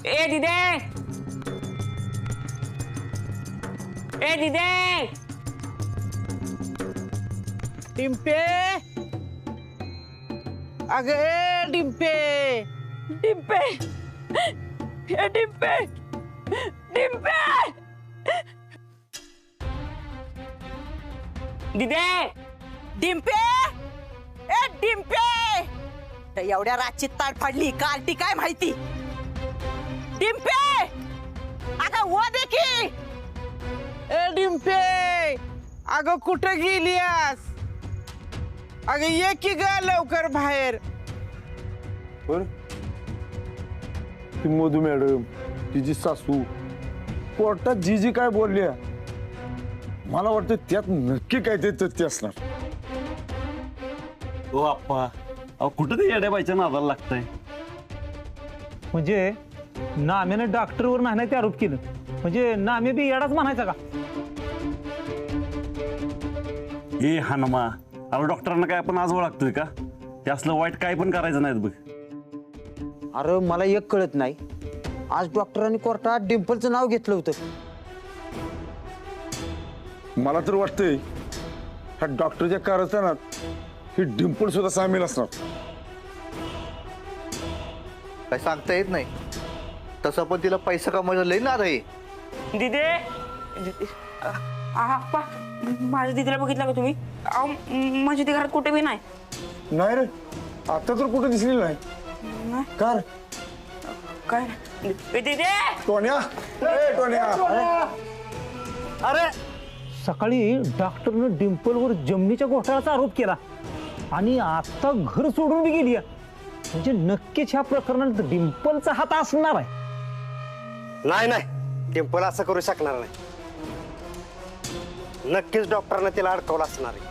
ए दिदे, ए दिदे, डिंपे, अगं ए डिंपे, डिंपे, ए डिंपे, डिंपे, दिदे, डिंपे, ए डिंपे, तर एवढ्या रातची ताट फाडली कालटी काय माहिती? डिंपे, अगं वो देखी. ए डिंपे, अगं कुठं गेलीस? अगं ये की ग लवकर बाहेर. ती मधू मॅडम, तिची सासू कोर्टात जी काय बोलल्या, मला वाटतं त्यात नक्की काहीतरी तथ्य असणार. ओ आप्पा, अहो कुठं ते येड्या बाईच्या नादाला लागतंय? म्हणजे नाम्यानं डॉक्टरवर नाहण्याचे आरोप केलं, म्हणजे नामे बी येडाच म्हणायचा का? ए हनुमा, अहो डॉक्टरांना काय आपण आज ओळखतोय का? ते असलं वाईट काय पण करायचं नाही बघ. अरे मला एक कळत नाही, आज डॉक्टरांनी कोर्टात डिंपलचं नाव घेतलं होतं. मला तर वाटतंय ह्या डॉक्टरच्या कारस्थानात ही डिंपल सुद्धा सामील असणार. काय सांगता येत नाही, तसं पण तिला पैसा कमवायला लई नाद आहे. दिदे, आप्पा, माझ्या दिदीला बघितलं का तुम्ही? अहो माझी ती घरात कुठे बी नाही. नाही रे, आता तर कुठे दिसली नाही. कार काय दिदे, टोन्या, ए टोन्या, अरे सकाळी डॉक्टरनं डिंपलवर जमिनीच्या घोटाळ्याचा आरोप केला आणि आता घर सोडून बी गेली. म्हणजे नक्कीच ह्या प्रकरणात डिंपलचा हात असणार आहे. नाही नाही, डिंपल असं करू शकणार नाही. नक्कीच डॉक्टरने तिला अडकवलं असणार आहे.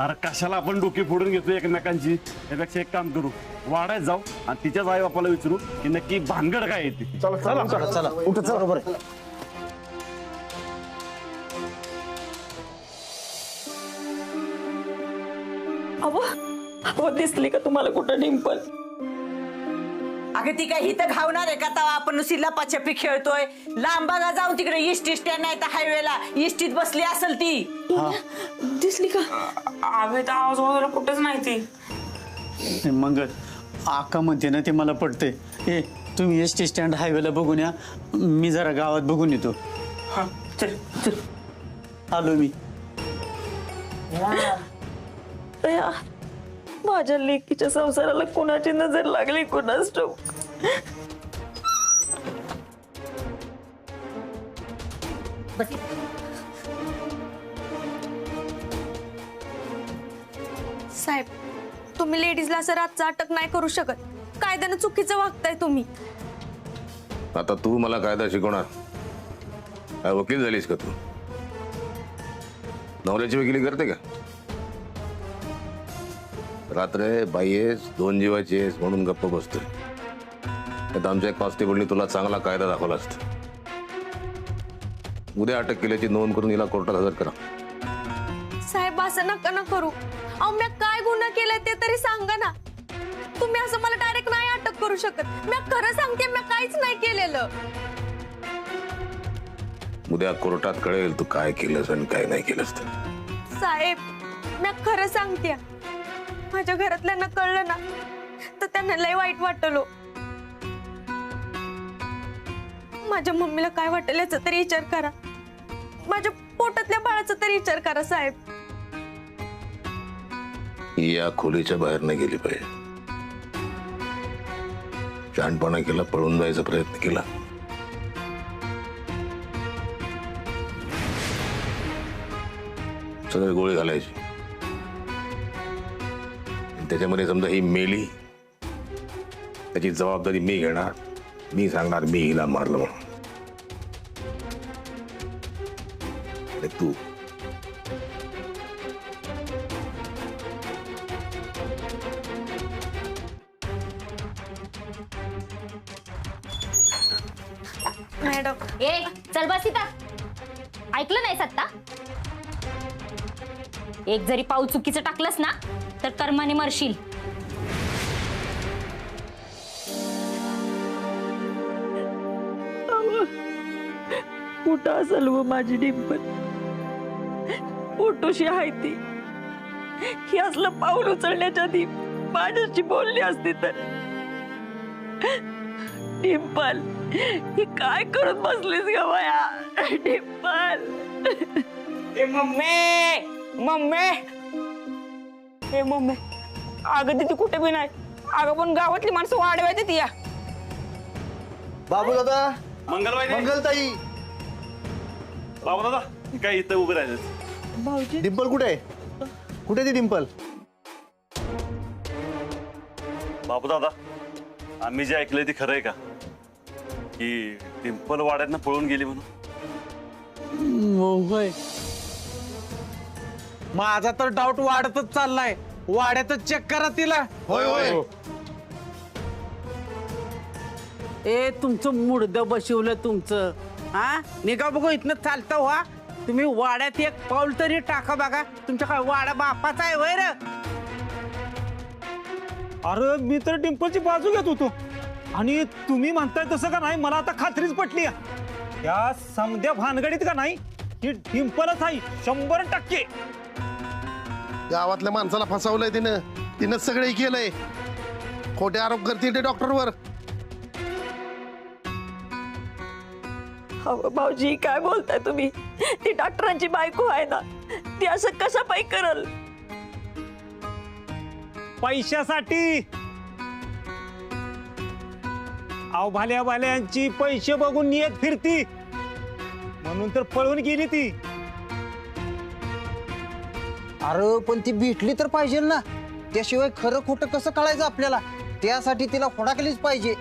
अरे कशाला आपण डोके फोडून घेतो एकमेकांची? त्यापेक्षा एक काम करू, वाड्यात जाऊ आणि तिच्याच आई बापाला विचारू की नक्की भानगड काय येते. चला चला चला चला, उठा चला. बरोबर आहे. अहो दिसली का तुम्हाला कुठं डिंपल? अगं ती काय हिथं घावणार आहे का? तवा आपण नुसती लपाछपी खेळतोय. लांब बघा जाऊन तिकडे इष्टी स्टँड नाही तर हायवेला इष्टीत बसली असेल ती. दिसली का? आम्ही तर आजूबाजूला कुठंच नाही ती. मंगल आका म्हणते ना ते मला पडते. ए तुम्ही एस टी स्टँड हायवेला बघून या, मी जरा गावात बघून येतो. हा चल चल. आलो मी. माझ्या लेकीच्या संसाराला कोणाची नजर लागली कोणाच ठाऊक. साहेब, तुम्ही लेडीजला असं रातचं अटक नाही करू शकत. कायद्यानं चुकीचं वागताय तुम्ही. आता तू मला कायदा शिकवणार? काय वकील झालीस का तू? नवऱ्याची वकिली करते का? रात्र बाई आहेस, दोन जीवाची आहेस म्हणून गप्प बसतोय. त्यात आमच्या कॉन्स्टेबलनी तुला चांगला कायदा दाखवला असता. उद्या अटक केल्याची नोंद करून हिला कोर्टात हजर करा. साहेब असं नका ना करू. अहो मी काय गुन्हा केलाय ते तरी सांगा ना. तुम्ही असं मला डायरेक्ट नाही अटक करू शकत. मी खरं सांगते, मी काहीच नाही केलेलं. उद्या कोर्टात कळेल तू काय केलंस आणि काय नाही केलंस तर. साहेब मी खरं सांगते, माझ्या घरातल्यांना कळलं ना तर त्यांना लय वाईट वाटलं. माझ्या मम्मीला काय वाटेल याचा तरी विचार करा. माझ्या पोटातल्या बाळाचा तरी विचार करा साहेब. या खोलीच्या बाहेर नाही गेली पाहिजे. शहाणपणा केला, पळून जायचा प्रयत्न केला, सगळे गोळी घालायची. त्याच्यामध्ये समजा ही मेली, त्याची जबाबदारी मी घेणार. मी सांगणार मी हिला मारलं म्हणून. आणि तू मॅडम. ए चल बस इथं. ऐकलं नाहीस आता? एक जरी पाऊल चुकीचं टाकलंस ना तर कर्माने मरशील. कुठं असेल व माझी डिंपल? पोटोशी आहे ती. ही असलं पाऊल उचलण्याच्या आधी माझ्याशी बोलली असती तर. डिंपल, ही काय करत बसलीस ग बाया? डिंपल. मम्मी हे मम्मी, अगं तिथे कुठे बी नाही. अगं पण गावातली माणसं वाढवायची ती या. बाबू दादा, मंगलबाई मंगलताई, बाबू दादा काय इथं उभे राहिले? डिंपल कुठे आहे? कुठे ती डिंपल? बाबू दादा, आम्ही जे ऐकलंय ते खरं आहे का की डिंपल वाड्यातनं पळून गेली म्हणून? होय, माझा तर डाऊट वाढतच चाललाय. वाड्यातच चेक करा तिला. होय होय. ए, तुमचं मुडदं बसवलं तुमचं. हा, निघा बघू इथनं चालतं व्हा. तुम्ही वाड्यात एक पाऊल तरी टाका बघा. तुमच्या काय वाडा बापाचा आहे वैर? अरे मी तर डिंपलची बाजू घेत होतो आणि तुम्ही म्हणताय तसं का नाही, मला आता खात्रीच पटली. त्या समध्या भानगडीत का नाही, ही डिंपलच आहे 100%. गावातल्या माणसाला फसवलंय तिनं सगळे केलंय. खोटे आरोप करते ते डॉक्टरवर. भाऊजी, काय बोलताय तुम्ही? ती डॉक्टरांची बायको आहे ना, ती असं कसं पाय करल? पैशासाठी. अहो, भाल्या भाल्यांची पैसे बघून नियत फिरती म्हणून तर पळून गेली ती. अरे पण ती भेटली तर पाहिजे ना, त्याशिवाय खरं खोटं कसं कळायचं आपल्याला? त्यासाठी तिला फोडाकलीच पाहिजे.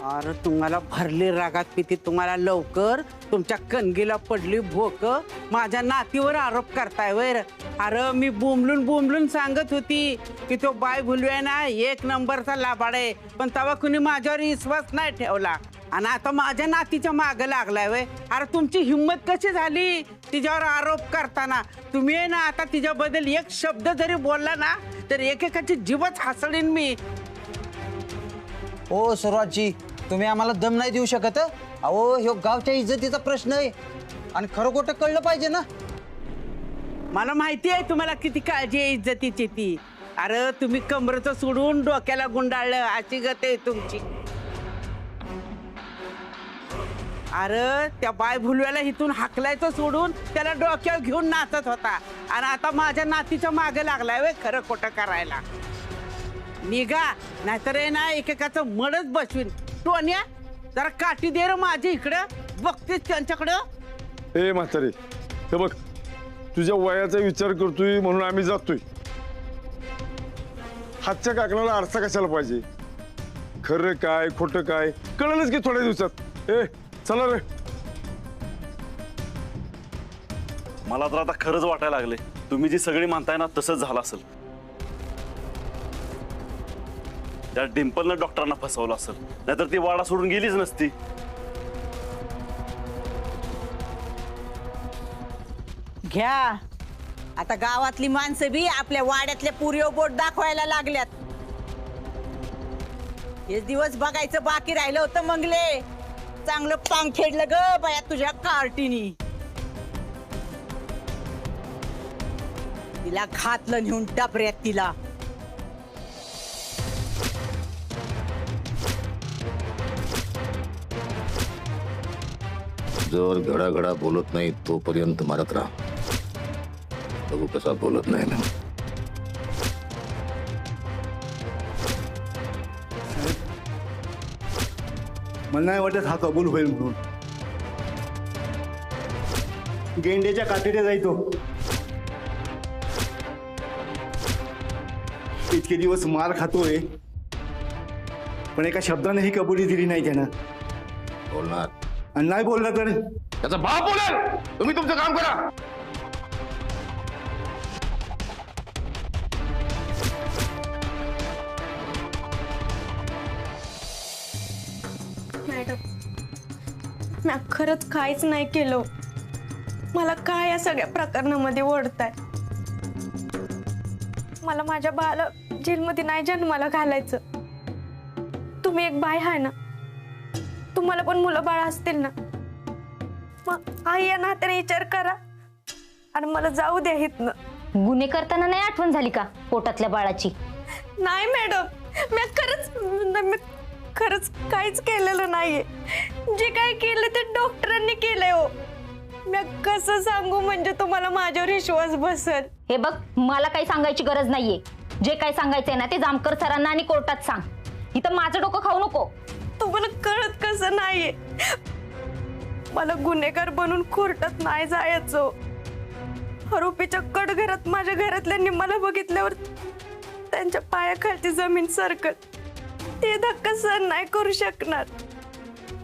अरे तुम्हाला भरली रागात पिती, तुम्हाला लवकर तुमच्या कणगीला पडली भोक. माझ्या नातीवर आरोप करताय वैर. अरे मी बोंबलून सांगत होती की तो बाय भुलवे ना एक नंबरचा लाबाड आहे, पण तेव्हा कुणी माझ्यावर विश्वास नाही ठेवला आणि आता माझ्या नातीच्या मागं लागलाय वय. अरे तुमची हिंमत कशी झाली तिच्यावर आरोप करताना? तुम्ही आहे ना आता तिच्याबद्दल एक शब्द जरी बोलला ना तर एकेकाची जीवच हसळीन मी. ओ सुरुवातजी, तुम्ही आम्हाला दम नाही देऊ शकत? अहो, ह्यो गावच्या इज्जतीचा प्रश्न आहे आणि खरं खोटं कळलं पाहिजे ना. मला माहिती आहे तुम्हाला किती काळजी आहे इज्जतीची ती. अरे तुम्ही कमरेचं सोडून डोक्याला गुंडाळलं अशी गत आहे तुमची. अरे त्या बाय भुलव्याला इथून हाकलायचं सोडून त्याला डोक्यावर घेऊन नाचत होता आणि आता माझ्या नातीच्या मागे लागलाय वे खरं खोटं करायला. निघा, नाहीतर आहे ना एकेकाचं मडच बसवीन. टोन्या, जरा काठी दे रे माझ्या इकडं, बघतेस त्यांच्याकडं. ए म्हातारे, हे बघ, तुझ्या वयाचा विचार करतोय म्हणून आम्ही जातोय. हातच्या काकणाला आरसा कशाला पाहिजे? खरं काय खोटं काय कळलंच की थोड्या दिवसात. ए चला रे. मला तर आता खरंच वाटायला लागले तुम्ही जी सगळी मानताय ना तसंच झालं असेल. त्या डिंपलनं डॉक्टरांना फसवलं असेल, नाहीतर ती वाडा सोडून गेलीच नसती. घ्या, आता गावातली माणसं बी आपल्या वाड्यातल्या पुरीव बोट दाखवायला लागल्यात. हे दिवस बघायचं बाकी राहिलं होतं. मंगले, चांगलं पांग खेळलं ग बाया तुझ्या कार्टीनी. तिला घातलं नेऊन डबऱ्यात तिला. जर घडा घडा बोलत नाही तोपर्यंत मारत राहा. बघू कसा बोलत नाही ना. मला नाही वाटत हा कबूल होईल म्हणून. गेंड्याच्या काठीने जायचो. इतके दिवस मार खातोय पण एका शब्दाने ही कबुली दिली नाही त्यानं. बोलणार आणि नाही बोलला तर त्याचा बाप बोलेल. तुम्ही तुमचं काम करा. मॅडम, मी खरंच काहीच नाही केलं. मला काय या सगळ्या प्रकरणामध्ये ओढताय? मला माझ्या बाळाला जेलमध्ये नाही जन्माला घालायचं. तुम्ही एक बाय आहे ना, तुम्हाला पण मुलं बाळ असतील ना, मग आई या नात्याने विचार करा आणि मला जाऊ द्या इथनं. गुन्हे करताना नाही आठवण झाली का पोटातल्या बाळाची? नाही मॅडम, मी खरंच काहीच केलेलं नाहीये. जे काय केलं ते डॉक्टरांनी केलंय. हो, मी कसं सांगू म्हणजे तुम्हाला माझ्यावर विश्वास बसेल? हे बघ, मला काही सांगायची गरज नाहीये. जे काय सांगायचंय ना ते जामकर सरांना आणि कोर्टात सांग. इथं माझं डोकं खाऊ नको. तुम्हाला कळत कसं नाहीये, मला गुन्हेगार बनून कोर्टात नाही जायचं. आरोपीच्या कडघरात माझ्या घरातल्यांनी मला बघितल्यावर त्यांच्या पायाखालची जमीन सरकत. ते धक्का सहन नाही करू शकणार.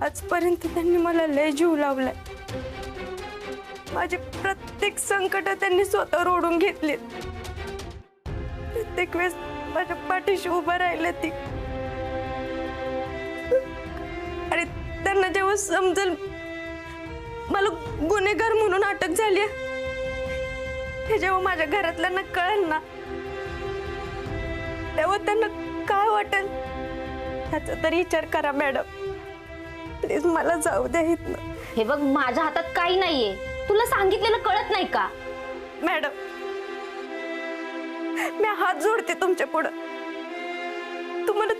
आजपर्यंत त्यांनी मला लय जीव लावलाय. माझी प्रत्येक संकट त्यांनी स्वतःवर ओढून घेतली. प्रत्येक वेळेस माझ्या पाठीशी उभं राहिलं ती. आणि त्यांना जेव्हा समजेल मला गुन्हेगार म्हणून अटक झाली, हे जेव्हा माझ्या घरातल्यांना कळेल ना, तेव्हा त्यांना काय वाटेल ह्याचा तरी विचार करा मॅडम. प्लीज मला जाऊ द्या इथनं. हे बघ, माझ्या हातात काही नाहीये. तुला सांगितलेलं कळत नाही का? मॅडम, मी हात जोडते तुमच्या पुढं. तुम्हाला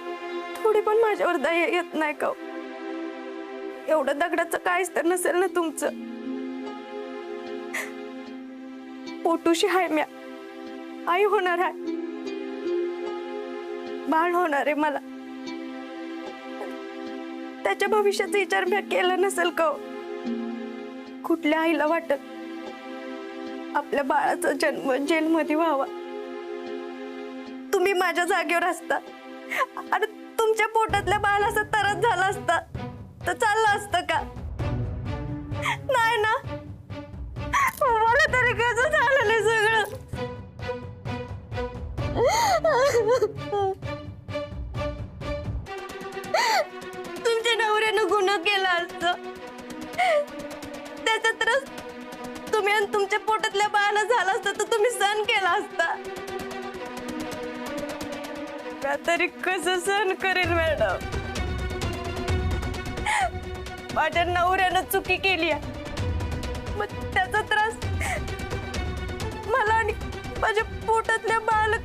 थोडी पण माझ्यावर दया येत नाही का? एवढं दगडाचं काहीच तर नसेल ना तुमचं. पोटूशी हाय, म्या आई होणार आहे, बाळ होणार आहे मला. त्याच्या भविष्याचा विचार मी केला नसेल का? कुठल्या आईला वाटत आपल्या बाळाचा जन्म जेलमध्ये व्हावा? तुम्ही माझ्या जागेवर असता आणि तुमच्या पोटातल्या बाळाचा तरच झाला असता तर चाललं असतं का? नाही ना. मला तरी कसं झालेलं सगळं. तुमच्या नवऱ्यानं गुन्हा केला असतं, त्याचा त्रास तुम्ही आणि तुमच्या पोटातल्या बाळाला झाला असता तर तुम्ही सहन केला असता. तरी कसं सहन करेल मॅडम? माझ्या नवऱ्यानं चुकी केली आहे, मग त्याचा त्रास मला आणि माझ्या पोटातल्या बाळाला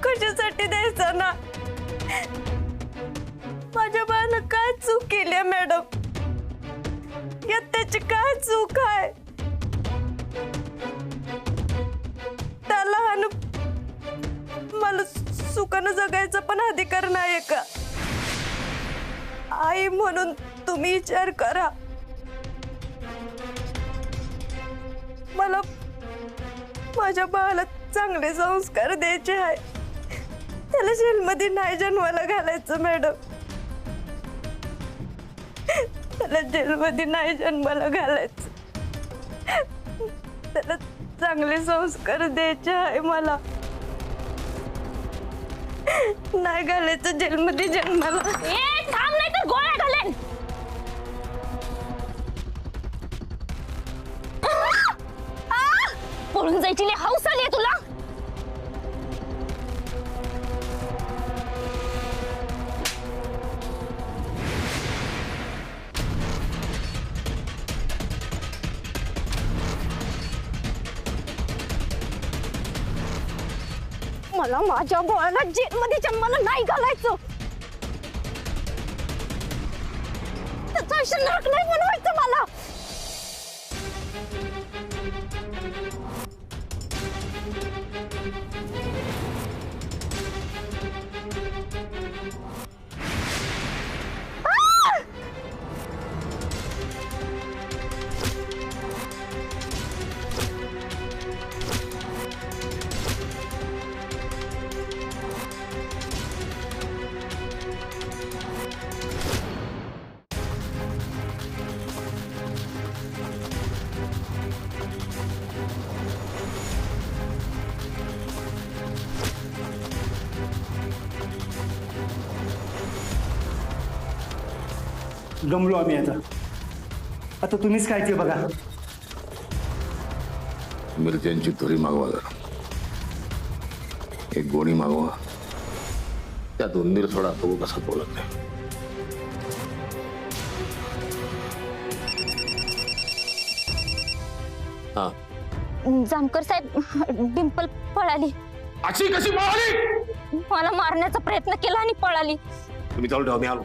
कशासाठी द्यायचा ना? माझ्या बाळानं काय चूक केली आहे मॅडम? यात त्याची काय चूक आहे? त्याला मला सुखानं जगायचा पण अधिकार नाही का? आई म्हणून तुम्ही विचार करा. मला माझ्या बाळाला चांगले संस्कार द्यायचे आहे. त्याला जेलमध्ये नाही जन्माला घालायचं मॅडम. त्याला जेलमध्ये नाही जन्माला घालायचं. त्याला चांगले संस्कार द्यायचे आहे मला. नाही घालायचं जेलमध्ये जन्माला. थांब, नाही तर गोळ्या घालेन. पळून जायची लय हौस आली तुला. मला माझ्या बाळाला जेलमध्ये जन्माला नाही घालायचं. त्याचं आयुष्य नरक नाही बनवायचं मला. गमलो आम्ही आता तुम्हीच काय ते बघा. मिरच्यांची तुरी मागवा जरा. एक गोणी मागवा. त्यात उंदीर थोडा बघू कसा बोलत नाही. हा जामकर साहेब डिंपल पळाली. अशी कशी पळाली? मला मारण्याचा प्रयत्न केला आणि पळाली. तुम्ही चालू ठेवा, मी आलो.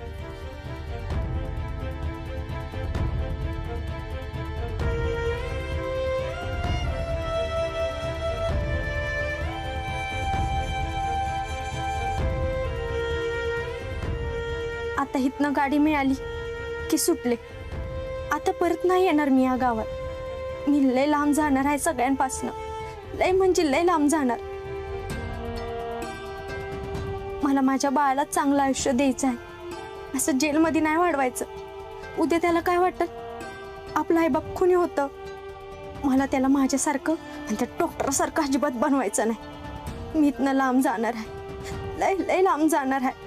आता इथनं गाडी मिळाली की सुटले. आता परत नाही येणार मी या गावात. मी लय लांब जाणार आहे सगळ्यांपासनं. लय म्हणजे लय लांब जाणार. मला माझ्या बाळाला चांगलं आयुष्य द्यायचं आहे. असं जेलमध्ये नाही वाढवायचं. उद्या त्याला काय वाटत आपलं आईबाप खुनी होतं. मला त्याला माझ्यासारखं आणि त्या डॉक्टरसारखं अजिबात बनवायचं नाही. मी इथनं लांब जाणार आहे. लय लय लांब जाणार आहे.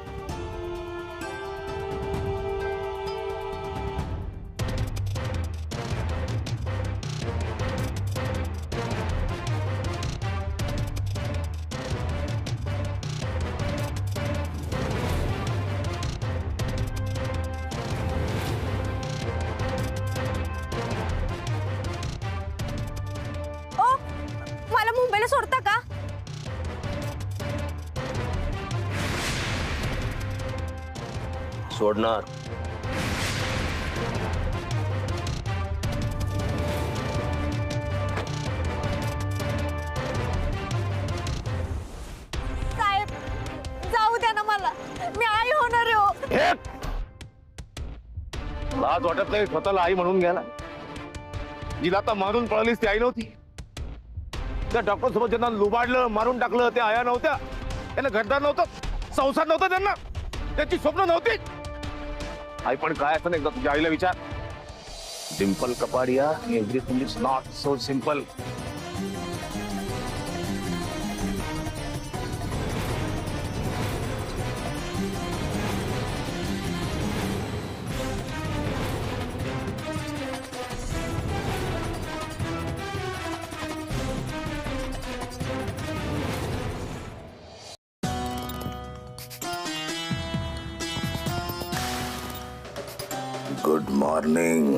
मला मुंबईला सोडता का? सोडणार. साहेब जाऊ द्या ना मला. मी आई होणार आहे हो. लाज वाटत नाही स्वतःला आई म्हणून घ्यायला? जिला आता मारून पळालीस ती आई नव्हती. त्या डॉक्टर सोबत ज्यांना लुबाडलं मारून टाकलं त्या आया नव्हत्या. त्यांना घरदार नव्हतं, संसार नव्हता, त्यांना त्याची स्वप्न नव्हती. आई पण काय असतं एकदा तुझ्या आईला विचार. Dimple Kapadia, everything is not so simple. Good morning.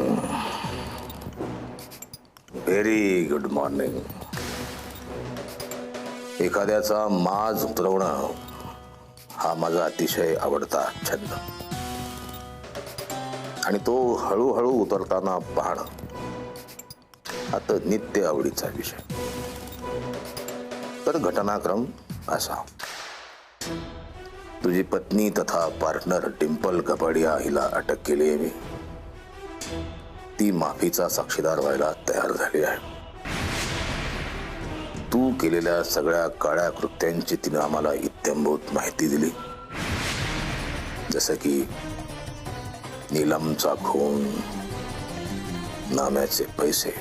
Very good morning. एखाद्याचा माज उतरवणं हा माझा अतिशय आवडता छंद आणि तो हळूहळू उतरताना पाहणं हा तर नित्य आवडीचा विषय. तर घटनाक्रम असा. तुझी पत्नी तथा पार्टनर डिंपल कपाडिया हिला अटक केली आहे मी. ती माफीचा साक्षीदार व्हायला तयार झाली आहे. तू केलेल्या सगळ्या काळ्या कृत्यांची तिने आम्हाला इत्थंभूत माहिती दिली. जसं की नीलमचा खून, नाम्याचे पैसे,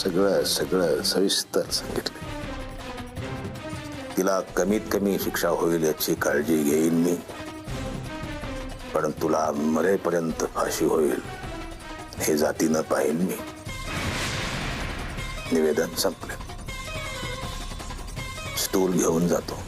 सगळं सविस्तर सांगितले. तिला कमीत कमी शिक्षा होईल याची काळजी घेईन मी, पण तुला मरेपर्यंत फाशी होईल हे जातीनं पाहिन मी. निवेदन संपले. स्टूल घेऊन जातो.